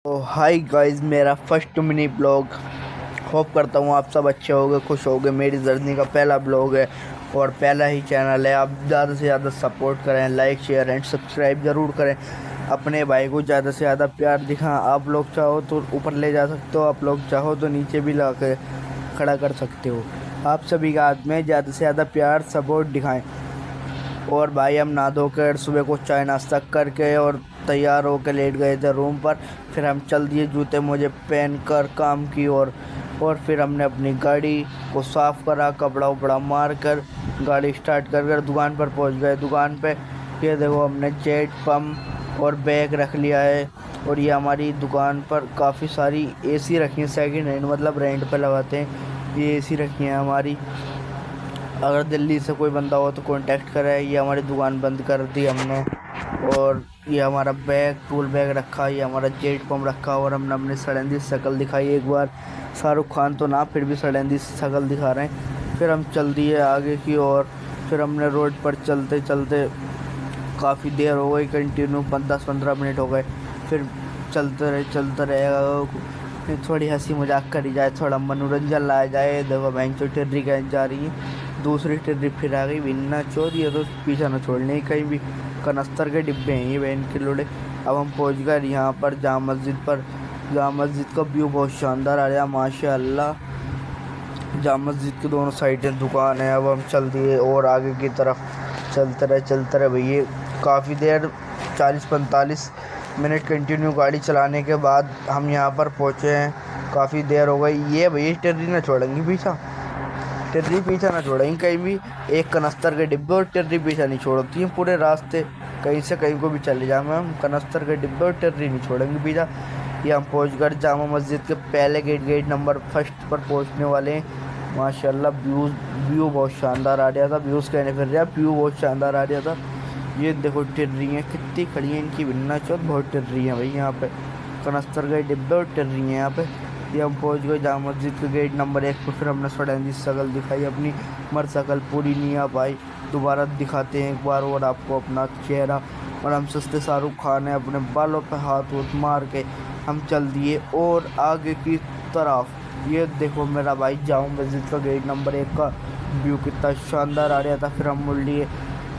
तो hi guys, मेरा first mini blog. Hope करता हूँ आप सब अच्छे होगे, खुश होगे। मेरी जर्नी का पहला ब्लॉग है और पहला ही चैनल है। आप ज़्यादा से ज़्यादा सपोर्ट करें, लाइक शेयर एंड सब्सक्राइब ज़रूर करें। अपने भाई को ज़्यादा से ज़्यादा प्यार दिखाएं। आप लोग चाहो तो ऊपर ले जा सकते हो, आप लोग चाहो तो नीचे भी ला के खड़ा कर सकते हो। आप सभी का हाथ में ज़्यादा से ज़्यादा प्यार सपोर्ट दिखाएं। और भाई हम नहा धोकर सुबह को चाय नाश्ता करके और तैयार होकर लेट गए थे रूम पर। फिर हम चल दिए जूते मोजे पहन कर काम की और फिर हमने अपनी गाड़ी को साफ़ करा, कपड़ा उपड़ा मार कर गाड़ी स्टार्ट कर दुकान पर पहुंच गए। दुकान पे ये देखो, हमने जेट पम्प और बैग रख लिया है। और ये हमारी दुकान पर काफ़ी सारी एसी रखी हैं, सेकंड हैंड मतलब रेंट पे लगाते हैं। ये एसी रखी हैं हमारी। अगर दिल्ली से कोई बंदा हो तो कांटेक्ट करे। ये हमारी दुकान बंद कर दी हमने। और ये हमारा बैग, टूल बैग रखा, ये हमारा जेट पम्प रखा। और हमने अपनी सड़ेंदी शक्ल दिखाई एक बार। शाहरुख खान तो ना, फिर भी सड़ेंदी शक्ल दिखा रहे हैं। फिर हम चल दिए आगे की ओर। फिर हमने रोड पर चलते चलते काफ़ी देर हो गई, कंटिन्यू 10-15 मिनट हो गए। फिर चलते रहे, थोड़ी हंसी मजाक करी जाए, थोड़ा मनोरंजन लाया जाए। देखो बहन चो टिर्री कहीं जा रही है, दूसरी टिर्री फिर आ गई। बिन्ना चोर, ये तो पीछा न छोड़ने कहीं भी। कनस्तर के डिब्बे हैं ये बहन के लोड़े। अब हम पहुंच गए यहाँ पर जामा मस्जिद पर। जामा मस्जिद का व्यू बहुत शानदार आ रहा है माशाल्लाह। जामा मस्जिद के दोनों साइडें दुकान है। अब हम चल दिए और आगे की तरफ चलते रहे भैया। काफ़ी देर 40-45 मिनट कंटिन्यू गाड़ी चलाने के बाद हम यहाँ पर पहुँचे हैं। काफ़ी देर हो गई। ये भैया टिर्री ना छोड़ेंगी पीछा, टिर्री पीछा ना छोड़ेंगी कहीं भी। एक कनस्तर के डिब्बे और टिर्री पीछा नहीं छोड़ती हैं पूरे रास्ते। कहीं से कहीं को भी चले जाएंगे हम, कनस्तर के डिब्बे और टिर्री नहीं छोड़ेंगे पीछा। ये हम पहुँच कर जामा मस्जिद के पहले गेट नंबर फर्स्ट पर पहुँचने वाले हैं। माशाल्लाह व्यू बहुत शानदार आ रहा था। व्यूज़ कहने फिर रहा, व्यू बहुत शानदार आ रहा था। ये देखो टिर्री हैं कितनी खड़ी हैं, इनकी बिन्ना चौथ बहुत टिर्री हैं भाई यहाँ पे। कनस्तर के डिब्बे और टिर्री हैं यहाँ पे। ये हम पहुँच गए जामा मस्जिद के गेट नंबर 1 पर। फिर हमने सड़ेंदी शक्ल दिखाई अपनी, मर शक्ल पूरी नहीं आ पाई। दोबारा दिखाते हैं एक बार और आपको अपना चेहरा। और हम सस्ते शाहरुख खान हैं, अपने बालों पे हाथ वूथ मार के हम चल दिए और आगे की तरफ। ये देखो मेरा भाई जामा मस्जिद का गेट नंबर 1 का व्यू कितना शानदार आ रहा था। फिर हम मुड़ लिए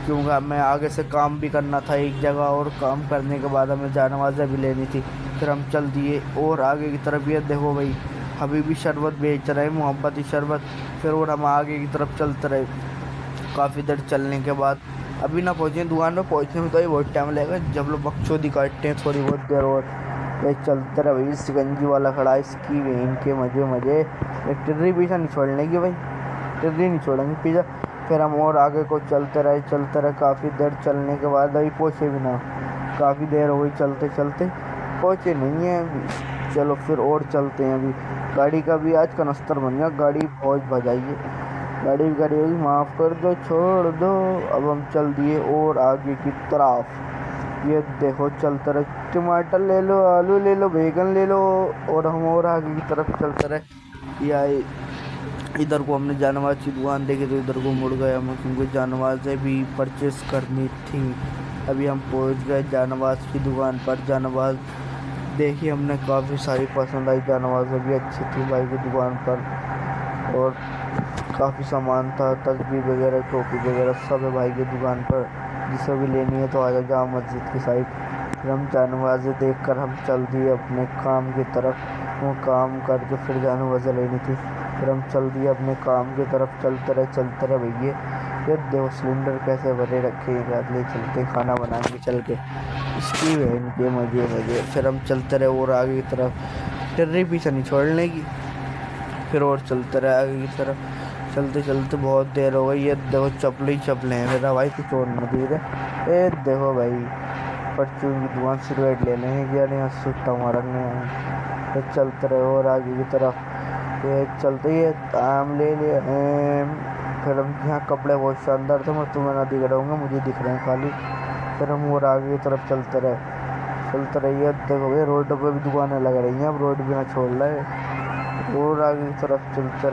क्योंकि हमें आगे से काम भी करना था एक जगह, और काम करने के बाद हमें जानमाज़ें भी लेनी थी। फिर हम चल दिए और आगे की तरफ। ये देखो भाई हबीबी शरबत बेच रहे हैं, मोहब्बती शरबत। फिर और हम आगे की तरफ चलते रहे। काफ़ी देर चलने के बाद अभी ना पहुँचे दुकान में, पहुँचने में तो ये बहुत टाइम लगेगा। जब लोग बकचोदी काटते हैं थोड़ी बहुत देर और ये चलते रहे। भाई सिकंजी वाला खड़ा है, इसकी भी इनके मज़े। एक टिर्री पीछा नहीं छोड़ने की भाई, टिर्री नहीं छोड़ेंगे पीछा। फिर हम और आगे को चलते रहे। काफ़ी देर चलने के बाद अभी पहुँचे भी ना, काफ़ी देर हो गई चलते पहुँचे नहीं हैं अभी। चलो फिर और चलते हैं अभी। गाड़ी का भी आज कनस्तर बन गया, गाड़ी बहुत बजाइए। गाड़ी होगी, माफ़ कर दो, छोड़ दो। अब हम चल दिए और आगे की तरफ। ये देखो चलते रहे, टमाटर ले लो, आलू ले लो, बैगन ले लो। और हम और आगे की तरफ चलते रहे। या इधर को हमने जानवाज की दुकान देखी तो इधर को मुड़ गए हम, क्योंकि जानवाज़ें भी परचेस करनी थी। अभी हम पहुंच गए जानवाज की दुकान पर। जानवाज देखी हमने, काफ़ी सारी पसंद आई। जानवाज़ें भी अच्छी थी भाई की दुकान पर। और काफ़ी सामान था, तस्बीह वगैरह, टोपी वगैरह सब है भाई की दुकान पर। जिसे भी लेनी है तो आ जाओ जामा मस्जिद की साइड। फिर हम जानवाज़ें देख कर हम चल दिए अपने काम की तरफ। वो काम करके फिर जानवाज़ें लेनी थी। फिर हम चल दिए अपने काम की तरफ। चलते रहे भैया। ये देखो सिलेंडर कैसे भरे रखे हैं, ले चलते खाना बनाएंगे चल के, इसकी बहन के मज़े। फिर हम चलते रहे और आगे की तरफ, टिर्री पीछे नहीं छोड़ने की। फिर और चलते रहे आगे की तरफ। चलते बहुत देर हो गई। ये देखो चप्पलें हैं मेरा भाई, कुछ और न दे रहे। ये देखो भाई परचून की दुकान, सिगरेट लेने हैं क्या नहीं, सुट्टा मारने हैं। फिर चलते रहे और आगे की तरफ। ये चलते ही आम ले लिया। फिर हम यहाँ कपड़े बहुत शानदार थे, मैं तुम्हें ना दिख रहा हूँ, मुझे दिख रहे हैं खाली। फिर हम और आगे की तरफ चलते रहे। ये देखो भाई रोड पे भी दुकानें लग रही हैं, अब रोड भी ना छोड़ रहे। और आगे की तरफ चलते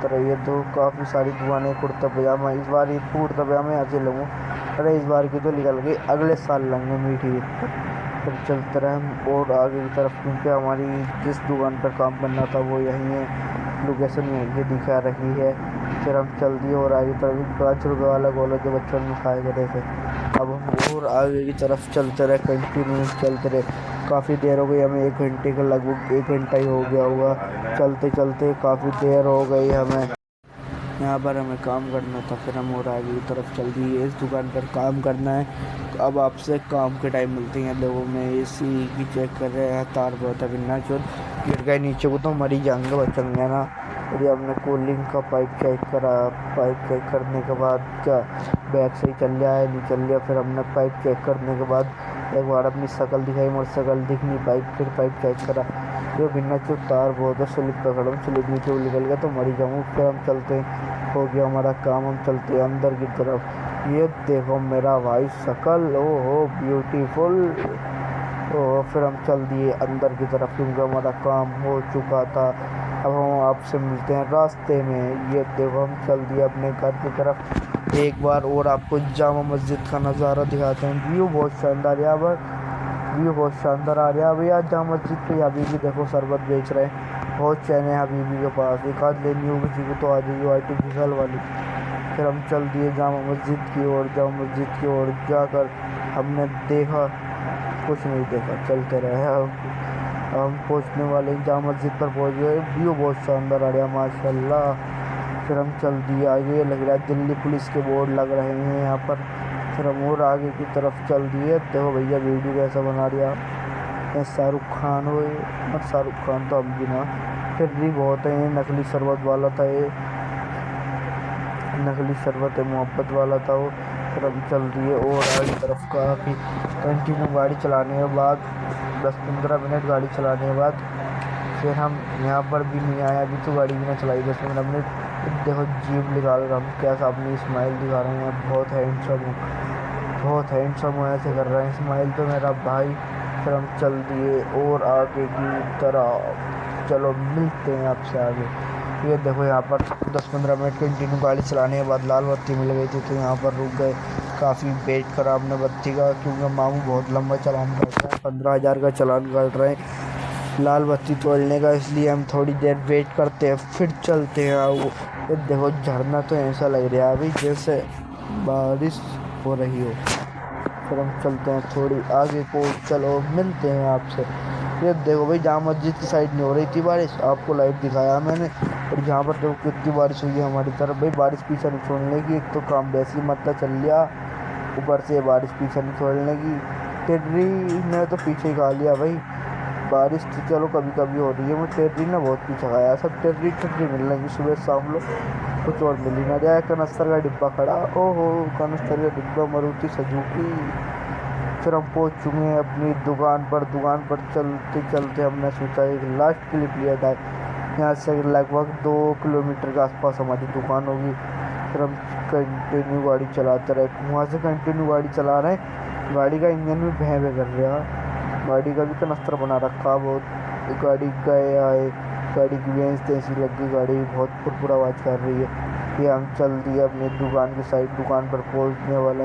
रहे। ये तो काफ़ी सारी दुकानें, कुर्ता पजामा। इस बार कुर्ता पजामा यहाँ से लूँगा, अरे इस बार की तो निकल गई, अगले साल लेंगे मीठी ईद पर। फिर चलते रहे हम और आगे की तरफ, क्योंकि हमारी जिस दुकान पर काम करना था वो यहीं है, लोकेशन यहीं दिखा रही है। फिर हम चल दिए और आगे तरफ 5 रुपये वाला गोला जो बच्चों में खाए करे थे, अब हम और आगे की तरफ चलते रहे, कंटिन्यू चलते रहे। काफ़ी देर हो गई हमें, 1 घंटे का लगभग 1 घंटा ही हो गया होगा चलते चलते, काफ़ी देर हो गई हमें। यहाँ पर हमें काम करना था, फिर हम और आगे की तरफ चल दिए। इस दुकान पर काम करना है। अब आपसे काम के टाइम मिलते हैं लोगों में। एसी की चेक कर रहे हैं, तार बहुत है बिना चोर गिर गए नीचे को तो मर ही जाएंगे बचेंगे ना। और ये हमने कूलिंग का पाइप चेक करा, पाइप चेक करने के बाद क्या बैग सही चल रहा है नहीं चल रहा। फिर हमने पाइप चेक करने के बाद एक बार अपनी शक्ल दिखाई, मोटर शक्ल दिख नहीं पाई। फिर पाइप चेक करा, ये बिना चो तार बहुत है, स्लिप पे खड़ा हूँ, स्लिप नीचे को निकल गया तो मर ही जाऊँ। फिर हम चलते हैं, हो गया हमारा काम, हम चलते हैं अंदर की तरफ। ये देखो मेरा भाई शक्ल, ओ हो ब्यूटीफुल। तो फिर हम चल दिए अंदर की तरफ, क्योंकि हमारा काम हो चुका था। अब हम आपसे मिलते हैं रास्ते में। ये देखो हम चल दिए अपने घर की तरफ। एक बार और आपको जामा मस्जिद का नज़ारा दिखाते हैं। व्यू बहुत शानदार, यहाँ पर व्यू बहुत शानदार आ रहा है। भैया जामा मस्जिद पे अभी भी देखो शरबत बेच रहे हैं, बहुत चैन है हबीबी के पास। एक आध लेनी हो किसी को तो आ जाइए आर्टिफिशियल वाली। फिर हम चल दिए जामा मस्जिद की ओर। जामा मस्जिद की ओर जाकर हमने देखा, कुछ नहीं देखा, चलते रहे। हम पहुंचने वाले जामा मस्जिद पर पहुंच गए। व्यू बहुत शानदार आ रहा है माशाल्लाह। फिर हम चल दिए आगे, लग रहा है दिल्ली पुलिस के बोर्ड लग रहे हैं यहाँ पर। फिर हम और आगे की तरफ चल दिए। देखो भैया वीडियो कैसा बना रहा, ये शाहरुख खान हो, और शाहरुख खान तो हम भी ना। फिर भी बहुत है, नकली शरबत वाला था ये, नकली शरबत मोहब्बत वाला था वो। फिर हम चल दिए और आगे की तरफ काफ़ी कंटिन्यू गाड़ी चलाने के बाद 10-15 मिनट गाड़ी चलाने के बाद फिर हम यहाँ पर भी नहीं आए। अभी तो गाड़ी भी ना चलाई 10-15 मिनट। देखो जीप निकाल कर हम कैसा अपनी स्माइल दिखा रहे हैं, बहुत हैंडसम हूँ, बहुत हैंडसम ऐसे कर रहे हैं स्माइल तो मेरा भाई। फिर हम चल दिए और आगे की तरफ, चलो मिलते हैं आपसे आगे। ये देखो यहाँ पर 10-15 मिनट कंटिन्यू गाड़ी चलाने के बाद लाल बत्ती मिल गई थी, तो यहाँ पर रुक गए। काफ़ी वेट करा हमने बत्ती का, क्योंकि मामू बहुत लंबा चालान काट रहे हैं, 15,000 का चालान काट रहे हैं लाल बत्ती तोड़ने का, इसलिए हम थोड़ी देर वेट करते हैं फिर चलते हैं। वो ये देखो झरना तो ऐसा लग रहा है अभी जैसे बारिश हो रही हो। फिर हम चलते हैं थोड़ी आगे को, चलो मिलते हैं आपसे। ये देखो भाई जामा मस्जिद की साइड नहीं हो रही थी बारिश, आपको लाइव दिखाया मैंने। और यहाँ पर देखो कितनी बारिश हुई है हमारी तरफ। भाई बारिश पीछे नहीं छोड़ने की, एक तो काम वैसे ही मतलब चल लिया, ऊपर से बारिश पीछे नहीं छोड़ने की। टेर्री ने तो पीछे ही खा लिया भाई। बारिश तो चलो कभी कभी हो रही है, मैं टेर्री ने बहुत पीछे खाया। सब टेर्री मिल रही सुबह शाम लोग, कुछ और मिल ही ना जाए। कनस्तर का डिब्बा खड़ा, ओहो कनस्तर का डिब्बा मारुति सुजुकी। फिर हम पहुंच चुके हैं अपनी दुकान पर। दुकान पर चलते चलते हमने सोचा एक लास्ट क्लिप लिया था। यहाँ से लगभग 2 किलोमीटर के आसपास हमारी दुकान होगी। फिर हम कंटिन्यू गाड़ी चलाते रहे, वहाँ से कंटिन्यू गाड़ी चला रहे हैं। गाड़ी का इंजन भी भैं भैं कर रहा, गाड़ी का भी कनस्तर बना रखा बहुत। गाड़ी गए आए, गाड़ी की बेंच ऐसी लग गई, गाड़ी बहुत फुरफुर आवाज़ कर रही है। ये हम चल दिए अपनी दुकान की साइड, दुकान पर पहुंचने वाले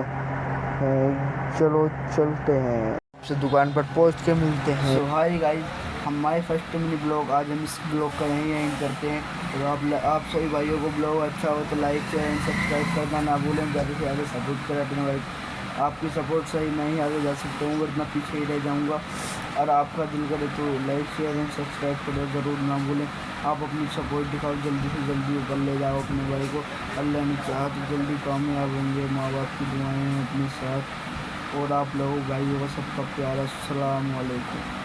हैं। चलो चलते हैं, आपसे दुकान पर पहुंच के मिलते हैं। सो हाय गाइस, हमारे फर्स्ट मिनी ब्लॉग आज हम इस ब्लॉग का यहीं एंड करते हैं। और आप सभी भाइयों को ब्लॉग अच्छा हो तो लाइक शेयर एंड सब्सक्राइब करना ना भूलें। ज़्यादा से ज़्यादा सपोर्ट करें अपने भाई, आपकी सपोर्ट से ही मैं ही आगे जा सकता हूँ, वरना पीछे ही रह जाऊँगा। और आपका दिल करे तो लाइक शेयर एंड सब्सक्राइब करो ज़रूर ना भूलें। आप अपनी सपोर्ट दिखाओ, जल्दी से जल्दी ऊपर ले जाओ अपने भाई को। अल्लाह ने चाहा तो जल्दी कामयाब होंगे, माँ बाप की दुआएं अपने साथ, और आप लोगों भाइयों का सबका प्यार। अस्सलाम वालेकुम।